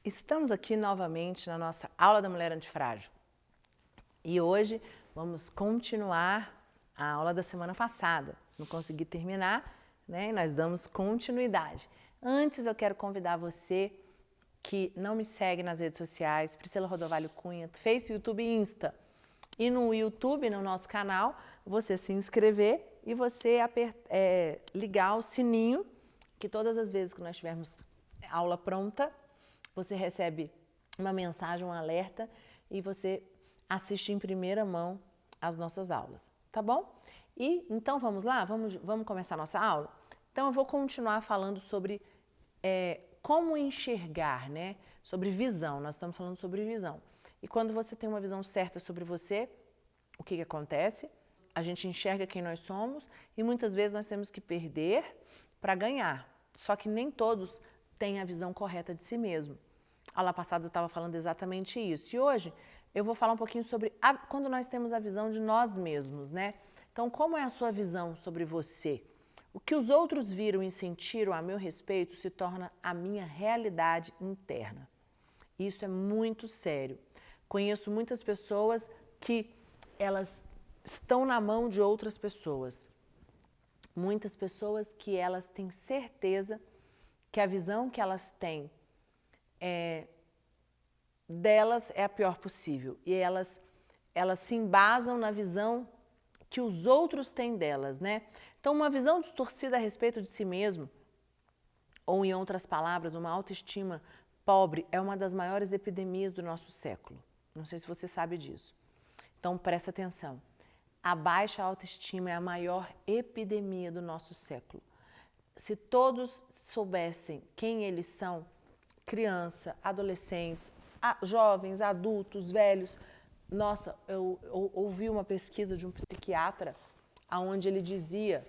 Estamos aqui novamente na nossa aula da Mulher Antifrágil e hoje vamos continuar a aula da semana passada. Não consegui terminar, né? E nós damos continuidade. Antes eu quero convidar você que não me segue nas redes sociais, Priscila Rodovalho Cunha, Face, YouTube e Insta. E no YouTube, no nosso canal, você se inscrever e você ligar o sininho, que todas as vezes que nós tivermos aula pronta, você recebe uma mensagem, um alerta e você assiste em primeira mão as nossas aulas, tá bom? E então vamos lá? Vamos começar a nossa aula? Então eu vou continuar falando sobre como enxergar, né? Sobre visão, nós estamos falando sobre visão. E quando você tem uma visão certa sobre você, o que acontece? A gente enxerga quem nós somos e muitas vezes nós temos que perder para ganhar. Só que nem todos têm a visão correta de si mesmo. A aula passada eu estava falando exatamente isso. E hoje eu vou falar um pouquinho sobre quando nós temos a visão de nós mesmos, né? Então, como é a sua visão sobre você? O que os outros viram e sentiram a meu respeito se torna a minha realidade interna. Isso é muito sério. Conheço muitas pessoas que elas estão na mão de outras pessoas. Muitas pessoas que elas têm certeza que a visão que elas têm delas é a pior possível. E elas se embasam na visão que os outros têm delas, né? Então, uma visão distorcida a respeito de si mesmo, ou em outras palavras, uma autoestima pobre, é uma das maiores epidemias do nosso século. Não sei se você sabe disso. Então, presta atenção. A baixa autoestima é a maior epidemia do nosso século. Se todos soubessem quem eles são, criança, adolescentes, jovens, adultos, velhos. Nossa, eu ouvi uma pesquisa de um psiquiatra onde ele dizia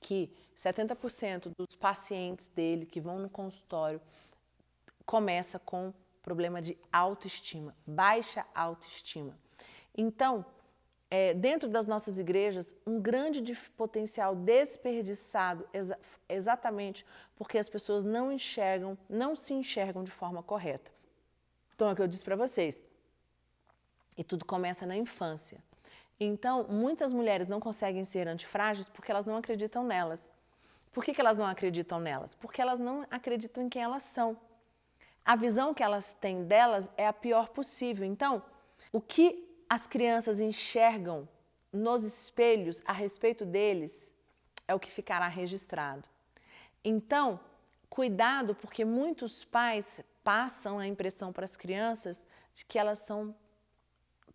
que 70% dos pacientes dele que vão no consultório começa com problema de autoestima, baixa autoestima. Então, dentro das nossas igrejas, um grande potencial desperdiçado exatamente porque as pessoas não se enxergam de forma correta. Então, é o que eu disse para vocês. E tudo começa na infância. Então, muitas mulheres não conseguem ser antifrágeis porque elas não acreditam nelas. Por que elas não acreditam nelas? Porque elas não acreditam em quem elas são. A visão que elas têm delas é a pior possível. Então, o que as crianças enxergam nos espelhos a respeito deles é o que ficará registrado. Então, cuidado, porque muitos pais passam a impressão para as crianças de que elas são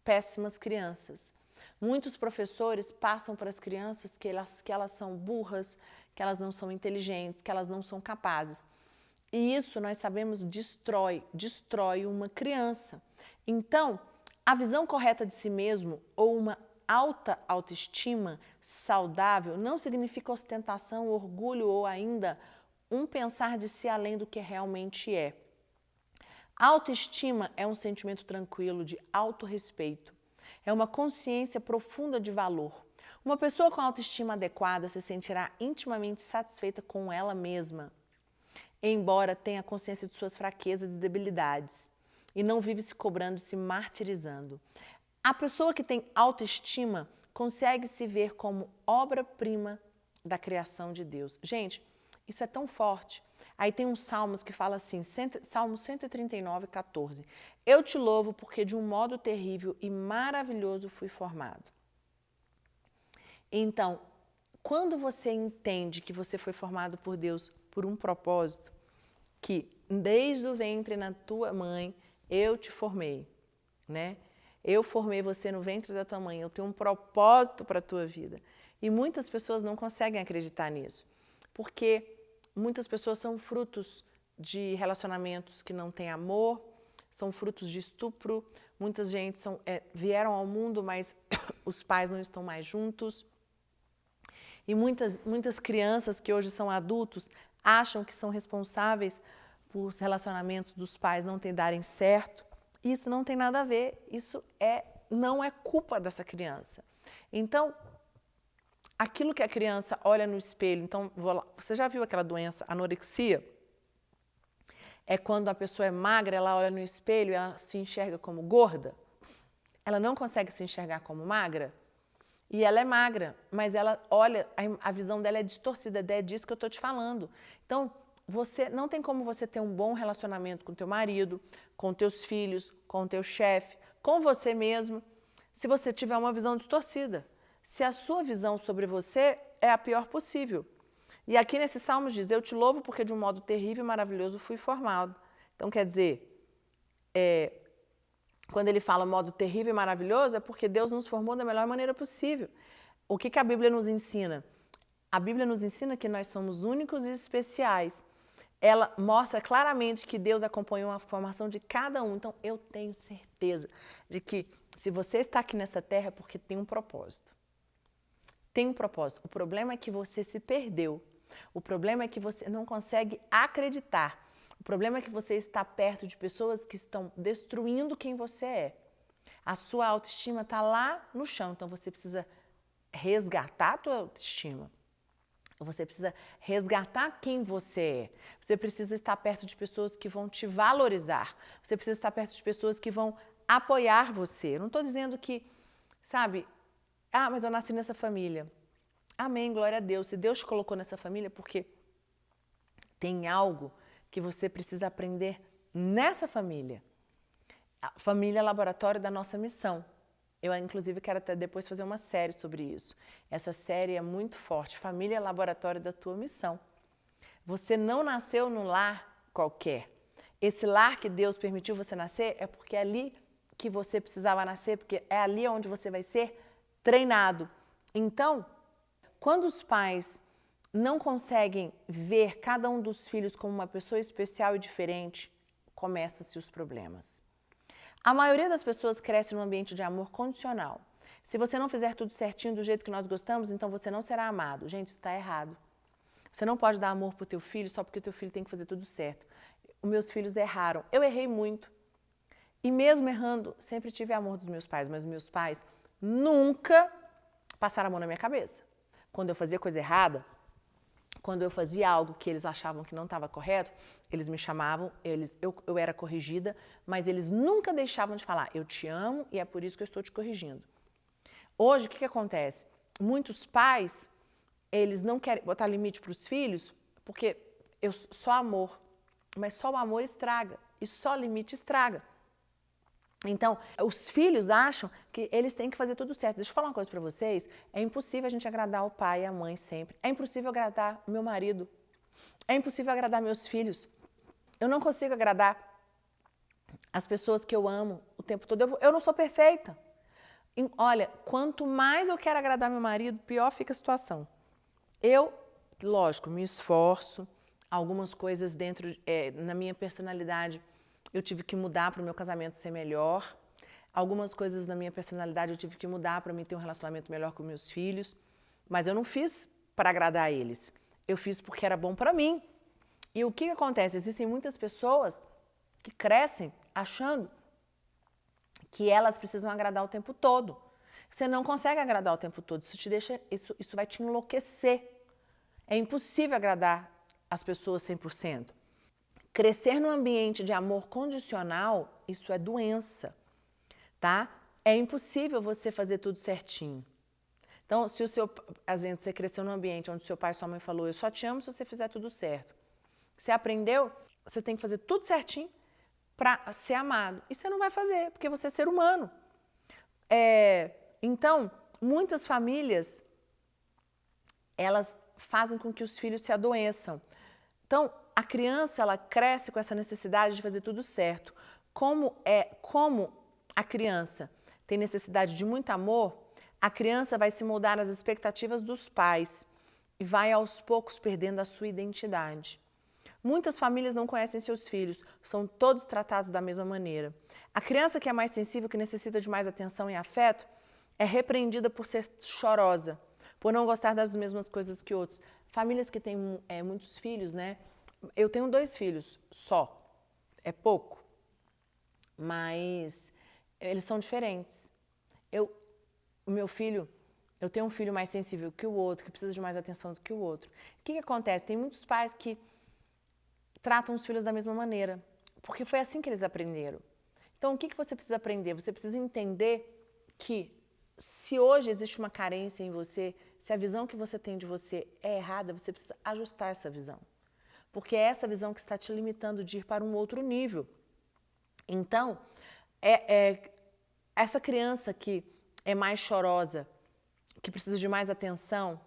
péssimas crianças. Muitos professores passam para as crianças que elas são burras, que elas não são inteligentes, que elas não são capazes. E isso, nós sabemos, destrói uma criança. Então, a visão correta de si mesmo ou uma alta autoestima saudável não significa ostentação, orgulho ou ainda um pensar de si além do que realmente é. Autoestima é um sentimento tranquilo de autorrespeito. É uma consciência profunda de valor. Uma pessoa com autoestima adequada se sentirá intimamente satisfeita com ela mesma, embora tenha consciência de suas fraquezas e debilidades, e não vive se cobrando e se martirizando. A pessoa que tem autoestima consegue se ver como obra-prima da criação de Deus. Gente, isso é tão forte. Aí tem uns salmos que fala assim, Salmo 139, 14. Eu te louvo porque de um modo terrível e maravilhoso fui formado. Então, quando você entende que você foi formado por Deus por um propósito, que desde o ventre na tua mãe eu te formei, né? Eu formei você no ventre da tua mãe, eu tenho um propósito para a tua vida. E muitas pessoas não conseguem acreditar nisso, porque muitas pessoas são frutos de relacionamentos que não têm amor, são frutos de estupro, muita gente vieram ao mundo, mas os pais não estão mais juntos. E muitas crianças que hoje são adultos acham que são responsáveis por os relacionamentos dos pais não darem certo. Isso não tem nada a ver, isso não é culpa dessa criança. Então, aquilo que a criança olha no espelho, então, você já viu aquela doença, anorexia? É quando a pessoa é magra, ela olha no espelho e ela se enxerga como gorda. Ela não consegue se enxergar como magra. E ela é magra, mas ela olha, a visão dela é distorcida, é disso que eu estou te falando. Então, você não tem como você ter um bom relacionamento com teu marido, com teus filhos, com teu chefe, com você mesmo, se você tiver uma visão distorcida. Se a sua visão sobre você é a pior possível. E aqui nesse Salmos diz, eu te louvo porque de um modo terrível e maravilhoso fui formado. Então, quer dizer, quando ele fala modo terrível e maravilhoso, é porque Deus nos formou da melhor maneira possível. O que a Bíblia nos ensina? A Bíblia nos ensina que nós somos únicos e especiais. Ela mostra claramente que Deus acompanhou a formação de cada um. Então, eu tenho certeza de que se você está aqui nessa terra é porque tem um propósito. Tem um propósito. O problema é que você se perdeu. O problema é que você não consegue acreditar. O problema é que você está perto de pessoas que estão destruindo quem você é. A sua autoestima está lá no chão, então você precisa resgatar a tua autoestima. Você precisa resgatar quem você é. Você precisa estar perto de pessoas que vão te valorizar. Você precisa estar perto de pessoas que vão apoiar você. Eu não estou dizendo que, sabe, mas eu nasci nessa família. Amém, glória a Deus. Se Deus te colocou nessa família, porque tem algo que você precisa aprender nessa família. A família é laboratório da nossa missão. Eu, inclusive, quero até depois fazer uma série sobre isso. Essa série é muito forte. Família é laboratório da tua missão. Você não nasceu num lar qualquer. Esse lar que Deus permitiu você nascer é porque é ali que você precisava nascer, porque é ali onde você vai ser treinado. Então, quando os pais não conseguem ver cada um dos filhos como uma pessoa especial e diferente, começam-se os problemas. A maioria das pessoas cresce num ambiente de amor condicional. Se você não fizer tudo certinho do jeito que nós gostamos, então você não será amado. Gente, isso está errado. Você não pode dar amor para o teu filho só porque o teu filho tem que fazer tudo certo. Os meus filhos erraram. Eu errei muito. E mesmo errando, sempre tive amor dos meus pais, mas meus pais nunca passaram a mão na minha cabeça. Quando eu fazia coisa errada, quando eu fazia algo que eles achavam que não estava correto, eles me chamavam, eu era corrigida, mas eles nunca deixavam de falar, eu te amo e é por isso que eu estou te corrigindo. Hoje, o que acontece? Muitos pais, eles não querem botar limite para os filhos, porque só amor, mas só o amor estraga, e só limite estraga. Então, os filhos acham que eles têm que fazer tudo certo. Deixa eu falar uma coisa para vocês. É impossível a gente agradar o pai e a mãe sempre. É impossível agradar o meu marido. É impossível agradar meus filhos. Eu não consigo agradar as pessoas que eu amo o tempo todo. Eu não sou perfeita. E, olha, quanto mais eu quero agradar meu marido, pior fica a situação. Eu, lógico, me esforço. Algumas coisas dentro, na minha personalidade, eu tive que mudar para o meu casamento ser melhor. Algumas coisas na minha personalidade eu tive que mudar para mim ter um relacionamento melhor com meus filhos. Mas eu não fiz para agradar eles. Eu fiz porque era bom para mim. E o que acontece? Existem muitas pessoas que crescem achando que elas precisam agradar o tempo todo. Você não consegue agradar o tempo todo. Isso vai te enlouquecer. É impossível agradar as pessoas 100%. Crescer num ambiente de amor condicional, isso é doença, tá? É impossível você fazer tudo certinho. Então, se você cresceu num ambiente onde seu pai e sua mãe falou, eu só te amo se você fizer tudo certo. Você aprendeu, você tem que fazer tudo certinho para ser amado. E você não vai fazer, porque você é ser humano. Então, muitas famílias, elas fazem com que os filhos se adoeçam. Então, a criança, ela cresce com essa necessidade de fazer tudo certo. Como a criança tem necessidade de muito amor, a criança vai se moldar às expectativas dos pais e vai aos poucos perdendo a sua identidade. Muitas famílias não conhecem seus filhos, são todos tratados da mesma maneira. A criança que é mais sensível, que necessita de mais atenção e afeto, é repreendida por ser chorosa, por não gostar das mesmas coisas que outros. Famílias que têm muitos filhos, né? Eu tenho 2 filhos só, é pouco, mas eles são diferentes. Eu tenho um filho mais sensível que o outro, que precisa de mais atenção do que o outro. O que acontece? Tem muitos pais que tratam os filhos da mesma maneira, porque foi assim que eles aprenderam. Então, o que você precisa aprender? Você precisa entender que se hoje existe uma carência em você, se a visão que você tem de você é errada, você precisa ajustar essa visão. Porque é essa visão que está te limitando de ir para um outro nível. Então, essa criança que é mais chorosa, que precisa de mais atenção,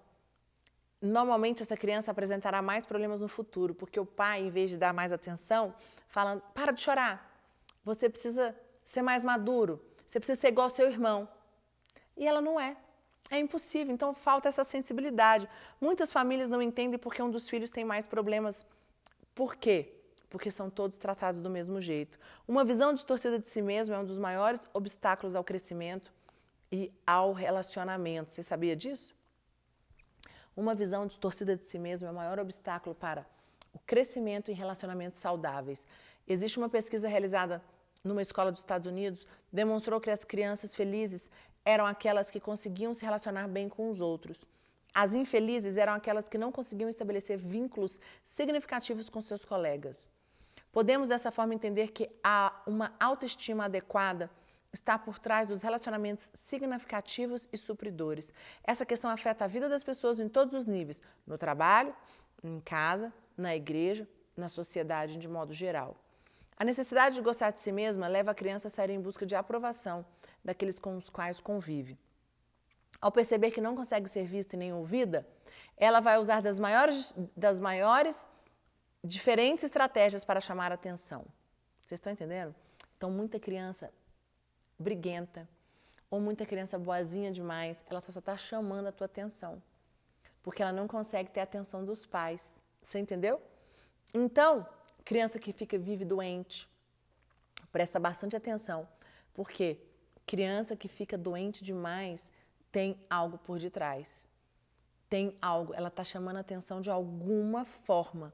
normalmente essa criança apresentará mais problemas no futuro, porque o pai, em vez de dar mais atenção, fala, para de chorar, você precisa ser mais maduro, você precisa ser igual ao seu irmão. E ela não é. É impossível, então falta essa sensibilidade. Muitas famílias não entendem porque um dos filhos tem mais problemas. Por quê? Porque são todos tratados do mesmo jeito. Uma visão distorcida de si mesmo é um dos maiores obstáculos ao crescimento e ao relacionamento. Você sabia disso? Uma visão distorcida de si mesmo é o maior obstáculo para o crescimento e relacionamentos saudáveis. Existe uma pesquisa realizada numa escola dos Estados Unidos, demonstrou que as crianças felizes eram aquelas que conseguiam se relacionar bem com os outros. As infelizes eram aquelas que não conseguiam estabelecer vínculos significativos com seus colegas. Podemos dessa forma entender que uma autoestima adequada está por trás dos relacionamentos significativos e supridores. Essa questão afeta a vida das pessoas em todos os níveis, no trabalho, em casa, na igreja, na sociedade de modo geral. A necessidade de gostar de si mesma leva a criança a sair em busca de aprovação daqueles com os quais convive. Ao perceber que não consegue ser vista e nem ouvida, ela vai usar das maiores diferentes estratégias para chamar a atenção. Vocês estão entendendo? Então, muita criança briguenta ou muita criança boazinha demais, ela só está chamando a tua atenção, porque ela não consegue ter a atenção dos pais. Você entendeu? Então, criança que vive doente, presta bastante atenção, porque criança que fica doente demais tem algo por detrás. Tem algo, ela está chamando a atenção de alguma forma.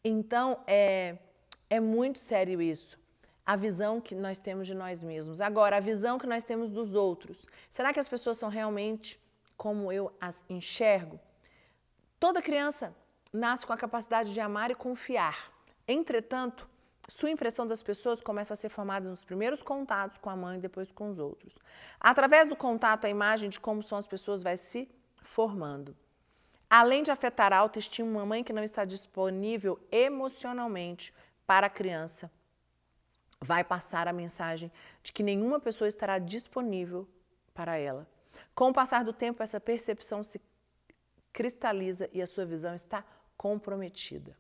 Então, é muito sério isso. A visão que nós temos de nós mesmos. Agora, a visão que nós temos dos outros. Será que as pessoas são realmente como eu as enxergo? Toda criança nasce com a capacidade de amar e confiar. Entretanto, sua impressão das pessoas começa a ser formada nos primeiros contatos com a mãe e depois com os outros. Através do contato, a imagem de como são as pessoas vai se formando. Além de afetar a autoestima, uma mãe que não está disponível emocionalmente para a criança vai passar a mensagem de que nenhuma pessoa estará disponível para ela. Com o passar do tempo, essa percepção se cristaliza e a sua visão está comprometida.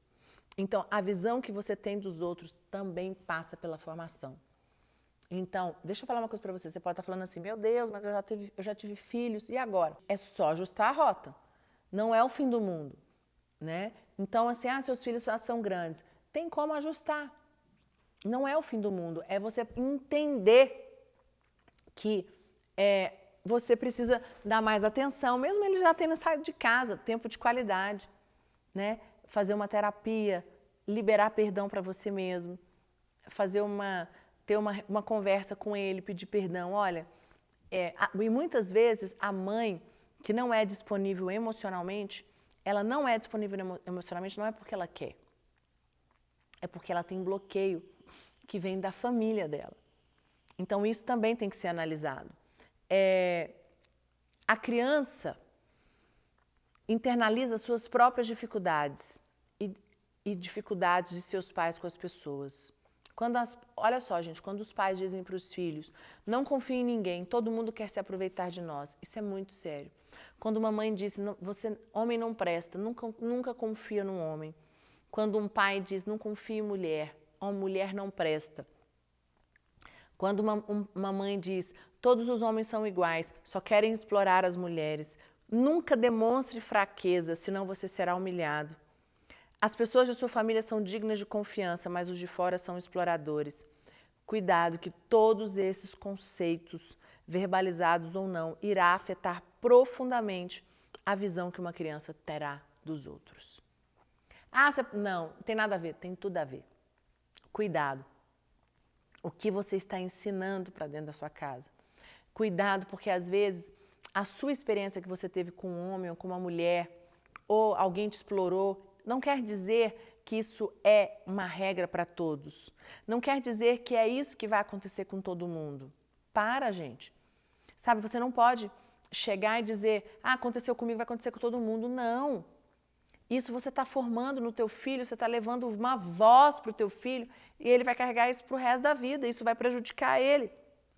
Então, a visão que você tem dos outros também passa pela formação. Então, deixa eu falar uma coisa para você. Você pode estar falando assim, meu Deus, mas eu já tive filhos, e agora? É só ajustar a rota. Não é o fim do mundo, né? Então, assim, seus filhos já são grandes. Tem como ajustar. Não é o fim do mundo. É você entender que você precisa dar mais atenção, mesmo ele já tendo saído de casa, tempo de qualidade, né? Fazer uma terapia, liberar perdão para você mesmo, ter uma conversa com ele, pedir perdão. Olha, e muitas vezes a mãe que não é disponível emocionalmente, ela não é disponível emocionalmente não é porque ela quer, é porque ela tem bloqueio que vem da família dela. Então isso também tem que ser analisado. A criança internaliza suas próprias dificuldades e dificuldades de seus pais com as pessoas. Olha só, gente, quando os pais dizem para os filhos, não confie em ninguém, todo mundo quer se aproveitar de nós. Isso é muito sério. Quando uma mãe diz, homem não presta, nunca confia num homem. Quando um pai diz, não confie em mulher, mulher não presta. Quando uma mãe diz, todos os homens são iguais, só querem explorar as mulheres. Nunca demonstre fraqueza, senão você será humilhado. As pessoas de sua família são dignas de confiança, mas os de fora são exploradores. Cuidado que todos esses conceitos, verbalizados ou não, irá afetar profundamente a visão que uma criança terá dos outros. Não tem nada a ver, tem tudo a ver. Cuidado. O que você está ensinando para dentro da sua casa. Cuidado, porque às vezes a sua experiência que você teve com um homem ou com uma mulher, ou alguém te explorou, não quer dizer que isso é uma regra para todos. Não quer dizer que é isso que vai acontecer com todo mundo. Para, gente. Sabe, você não pode chegar e dizer, aconteceu comigo, vai acontecer com todo mundo. Não. Isso você está formando no teu filho, você está levando uma voz para o teu filho e ele vai carregar isso para o resto da vida, isso vai prejudicar ele.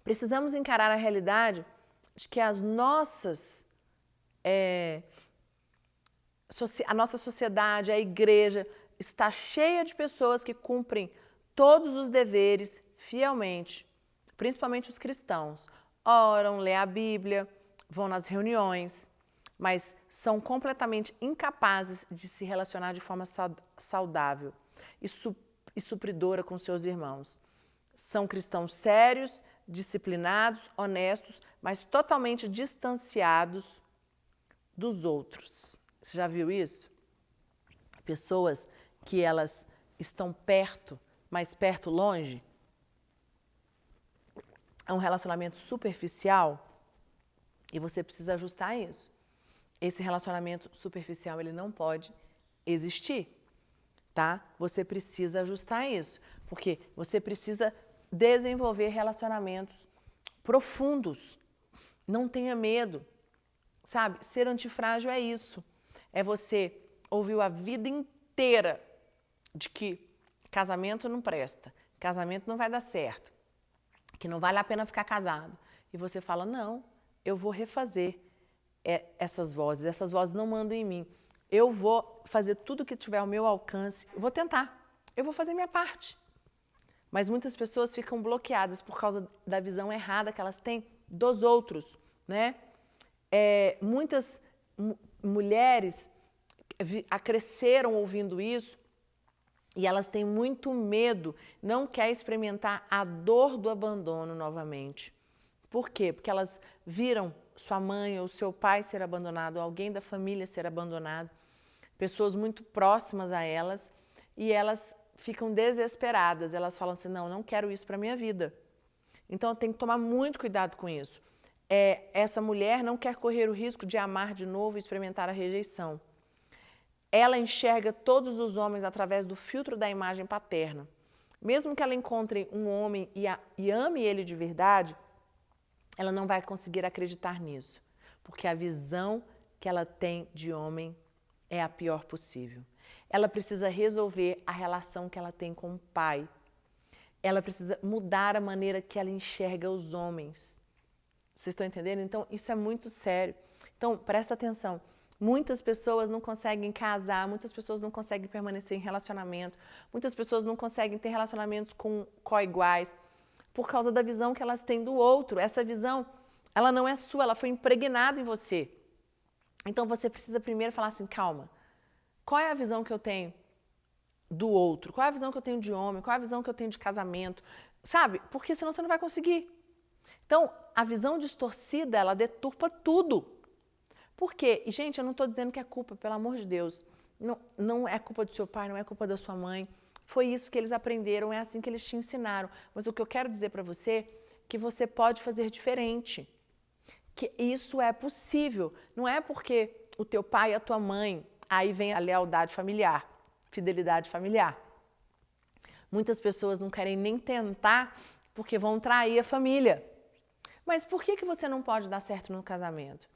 Precisamos encarar a realidade de que a nossa sociedade, a igreja, está cheia de pessoas que cumprem todos os deveres fielmente, principalmente os cristãos. Oram, lêem a Bíblia, vão nas reuniões, mas são completamente incapazes de se relacionar de forma saudável e supridora com seus irmãos. São cristãos sérios, disciplinados, honestos, mas totalmente distanciados dos outros. Você já viu isso? Pessoas que elas estão perto, mas perto longe. É um relacionamento superficial e você precisa ajustar isso. Esse relacionamento superficial, ele não pode existir, tá? Você precisa ajustar isso, porque você precisa desenvolver relacionamentos profundos. Não tenha medo, sabe? Ser antifrágil é isso. É você ouvir a vida inteira de que casamento não presta, casamento não vai dar certo, que não vale a pena ficar casado. E você fala, não, eu vou refazer essas vozes não mandam em mim. Eu vou fazer tudo que tiver ao meu alcance, eu vou tentar, eu vou fazer minha parte. Mas muitas pessoas ficam bloqueadas por causa da visão errada que elas têm dos outros, né? Muitas mulheres cresceram ouvindo isso e elas têm muito medo, não querem experimentar a dor do abandono novamente. Por quê? Porque elas viram sua mãe ou seu pai ser abandonado, alguém da família ser abandonado, pessoas muito próximas a elas, e elas ficam desesperadas, elas falam assim, não quero isso para a minha vida. Então eu tenho que tomar muito cuidado com isso. Essa mulher não quer correr o risco de amar de novo e experimentar a rejeição. Ela enxerga todos os homens através do filtro da imagem paterna. Mesmo que ela encontre um homem e ame ele de verdade, ela não vai conseguir acreditar nisso, porque a visão que ela tem de homem é a pior possível. Ela precisa resolver a relação que ela tem com o pai. Ela precisa mudar a maneira que ela enxerga os homens. Vocês estão entendendo? Então, isso é muito sério. Então, presta atenção. Muitas pessoas não conseguem casar, muitas pessoas não conseguem permanecer em relacionamento, muitas pessoas não conseguem ter relacionamentos com co-iguais, por causa da visão que elas têm do outro. Essa visão, ela não é sua, ela foi impregnada em você. Então você precisa primeiro falar assim, calma, qual é a visão que eu tenho do outro? Qual é a visão que eu tenho de homem? Qual é a visão que eu tenho de casamento? Sabe? Porque senão você não vai conseguir. Então, a visão distorcida, ela deturpa tudo. Por quê? E, gente, eu não estou dizendo que é culpa, pelo amor de Deus. Não é culpa do seu pai, não é culpa da sua mãe. Foi isso que eles aprenderam, é assim que eles te ensinaram. Mas o que eu quero dizer para você é que você pode fazer diferente. Que isso é possível. Não é porque o teu pai e a tua mãe, aí vem a lealdade familiar, fidelidade familiar. Muitas pessoas não querem nem tentar porque vão trair a família. Mas por que você não pode dar certo no casamento?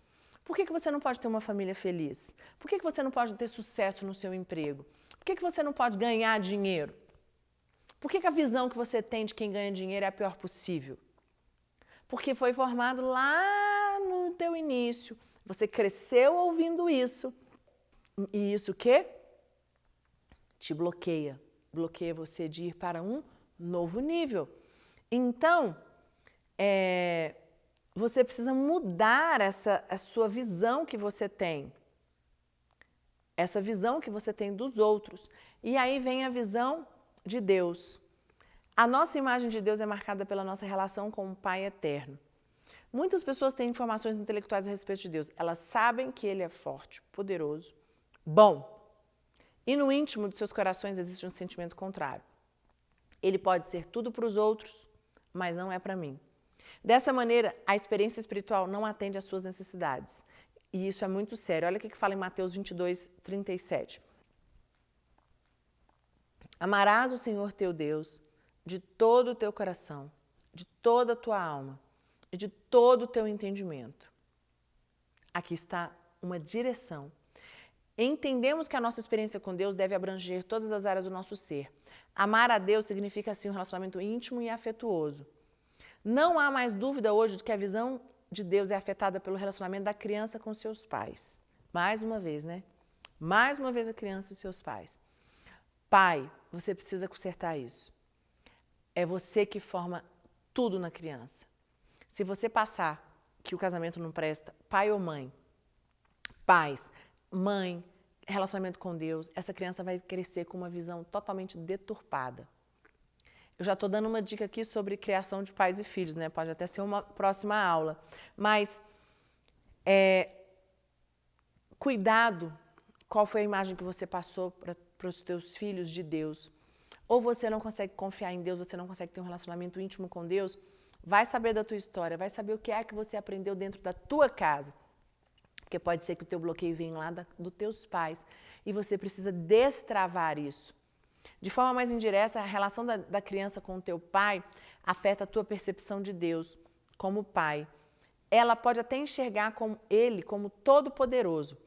Por que você não pode ter uma família feliz? Por que você não pode ter sucesso no seu emprego? Por que você não pode ganhar dinheiro? Por que a visão que você tem de quem ganha dinheiro é a pior possível? Porque foi formado lá no teu início. Você cresceu ouvindo isso. E isso o quê? Te bloqueia. Bloqueia você de ir para um novo nível. Então, você precisa mudar a sua visão que você tem. Essa visão que você tem dos outros. E aí vem a visão de Deus. A nossa imagem de Deus é marcada pela nossa relação com o Pai eterno. Muitas pessoas têm informações intelectuais a respeito de Deus. Elas sabem que Ele é forte, poderoso, bom. E no íntimo dos seus corações existe um sentimento contrário. Ele pode ser tudo para os outros, mas não é para mim. Dessa maneira, a experiência espiritual não atende às suas necessidades. E isso é muito sério. Olha o que fala em Mateus 22, 37. Amarás o Senhor teu Deus de todo o teu coração, de toda a tua alma e de todo o teu entendimento. Aqui está uma direção. Entendemos que a nossa experiência com Deus deve abranger todas as áreas do nosso ser. Amar a Deus significa, assim, um relacionamento íntimo e afetuoso. Não há mais dúvida hoje de que a visão de Deus é afetada pelo relacionamento da criança com seus pais. Mais uma vez, né? Mais uma vez a criança e seus pais. Pai, você precisa consertar isso. É você que forma tudo na criança. Se você passar que o casamento não presta, pai ou mãe, pais, mãe, relacionamento com Deus, essa criança vai crescer com uma visão totalmente deturpada. Eu já estou dando uma dica aqui sobre criação de pais e filhos, né? Pode até ser uma próxima aula. Mas, cuidado, qual foi a imagem que você passou para os teus filhos de Deus. Ou você não consegue confiar em Deus, você não consegue ter um relacionamento íntimo com Deus, vai saber da tua história, vai saber o que é que você aprendeu dentro da tua casa. Porque pode ser que o teu bloqueio venha lá dos teus pais e você precisa destravar isso. De forma mais indireta, a relação da criança com o teu pai afeta a tua percepção de Deus como pai. Ela pode até enxergar ele como todo-poderoso,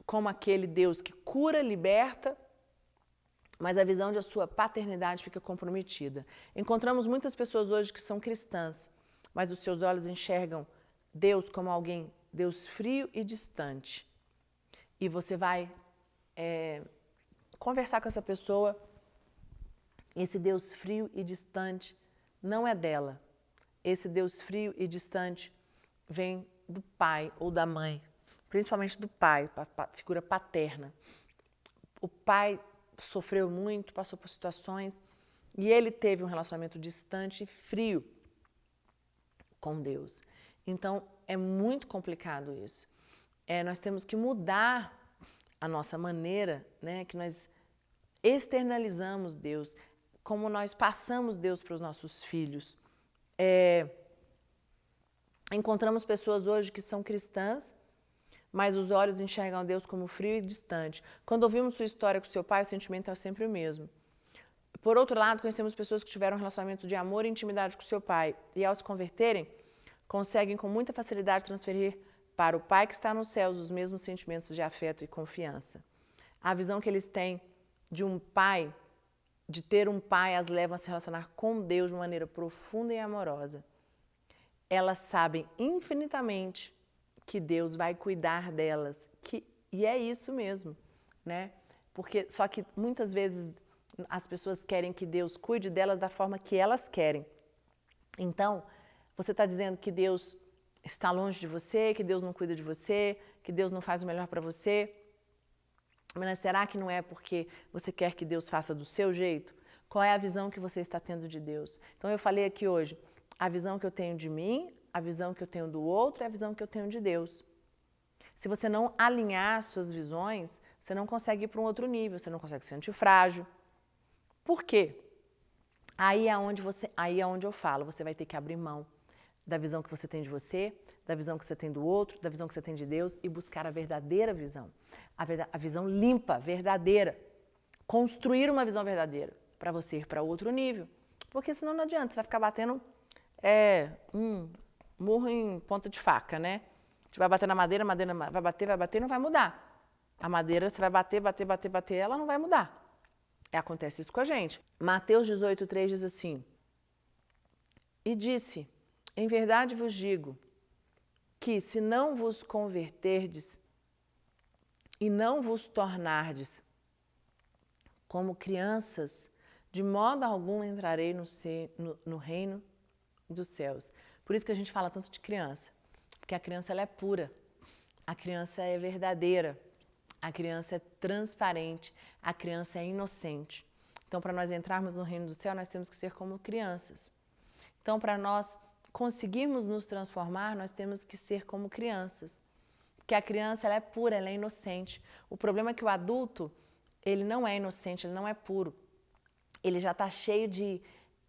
como aquele Deus que cura, liberta, mas a visão de a sua paternidade fica comprometida. Encontramos muitas pessoas hoje que são cristãs, mas os seus olhos enxergam Deus como alguém, Deus frio e distante. E você vai conversar com essa pessoa, esse Deus frio e distante não é dela. Esse Deus frio e distante vem do pai ou da mãe, principalmente do pai, figura paterna. O pai sofreu muito, passou por situações e ele teve um relacionamento distante e frio com Deus. Então, é muito complicado isso. Nós temos que mudar a nossa maneira, né, que nós externalizamos Deus, como nós passamos Deus para os nossos filhos. Encontramos pessoas hoje que são cristãs, mas os olhos enxergam Deus como frio e distante. Quando ouvimos sua história com seu pai, o sentimento é sempre o mesmo. Por outro lado, conhecemos pessoas que tiveram um relacionamento de amor e intimidade com seu pai e, ao se converterem, conseguem com muita facilidade transferir para o pai que está nos céus os mesmos sentimentos de afeto e confiança. A visão que eles têm de um pai, de ter um pai, as leva a se relacionar com Deus de uma maneira profunda e amorosa. Elas sabem infinitamente que Deus vai cuidar delas, e é isso mesmo, né? Porque só que muitas vezes as pessoas querem que Deus cuide delas da forma que elas querem. Então, você está dizendo que Deus está longe de você, que Deus não cuida de você, que Deus não faz o melhor para você. Mas será que não é porque você quer que Deus faça do seu jeito? Qual é a visão que você está tendo de Deus? Então eu falei aqui hoje, a visão que eu tenho de mim, a visão que eu tenho do outro e a visão que eu tenho de Deus. Se você não alinhar as suas visões, você não consegue ir para um outro nível, você não consegue ser antifrágil. Por quê? Aí é onde eu falo, você vai ter que abrir mão da visão que você tem de você, da visão que você tem do outro, da visão que você tem de Deus e buscar a verdadeira visão. A visão limpa, verdadeira. Construir uma visão verdadeira para você ir para outro nível. Porque senão não adianta, você vai ficar batendo murro em ponta de faca, né? A gente vai bater na madeira, a madeira vai bater e não vai mudar. A madeira você vai bater, ela não vai mudar. Acontece isso com a gente. Mateus 18:3 diz assim: E disse, em verdade vos digo, que se não vos converterdes e não vos tornardes como crianças, de modo algum entrarei no reino dos céus. Por isso que a gente fala tanto de criança, porque a criança ela é pura, a criança é verdadeira, a criança é transparente, a criança é inocente. Então, para nós entrarmos no reino do céu, nós temos que ser como crianças. Então, para nós conseguirmos nos transformar, nós temos que ser como crianças. Porque a criança ela é pura, ela é inocente. O problema é que o adulto, ele não é inocente, ele não é puro. Ele já está cheio de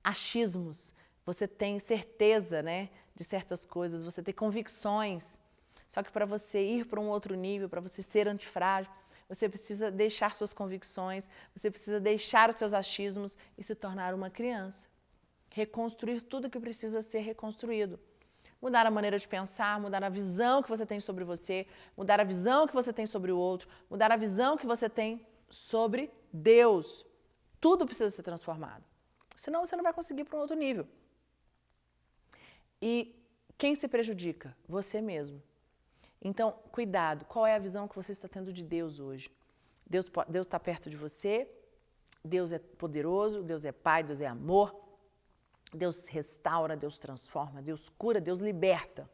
achismos. Você tem certeza, né, de certas coisas, você tem convicções. Só que para você ir para um outro nível, para você ser antifrágil, você precisa deixar suas convicções, você precisa deixar os seus achismos e se tornar uma criança. Reconstruir tudo que precisa ser reconstruído. Mudar a maneira de pensar, mudar a visão que você tem sobre você, mudar a visão que você tem sobre o outro, mudar a visão que você tem sobre Deus. Tudo precisa ser transformado. Senão você não vai conseguir para um outro nível. E quem se prejudica? Você mesmo. Então, cuidado. Qual é a visão que você está tendo de Deus hoje? Deus está perto de você. Deus é poderoso. Deus é Pai. Deus é amor. Deus restaura. Deus transforma. Deus cura. Deus liberta.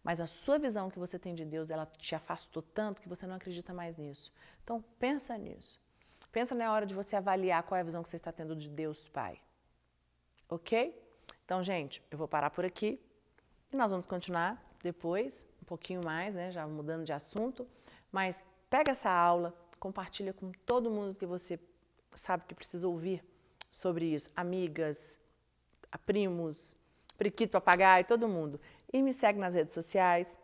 Mas a sua visão que você tem de Deus, ela te afastou tanto que você não acredita mais nisso. Então, pensa nisso. Pensa na hora de você avaliar qual é a visão que você está tendo de Deus Pai. Ok? Então, gente, eu vou parar por aqui e nós vamos continuar depois, um pouquinho mais, né, já mudando de assunto, mas pega essa aula, compartilha com todo mundo que você sabe que precisa ouvir sobre isso, amigas, primos, periquito, papagaio, todo mundo. E me segue nas redes sociais,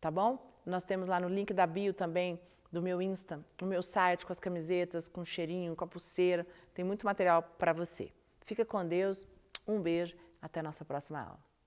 tá bom? Nós temos lá no link da bio também, do meu Insta, o meu site com as camisetas, com cheirinho, com a pulseira, tem muito material para você. Fica com Deus, um beijo, até a nossa próxima aula.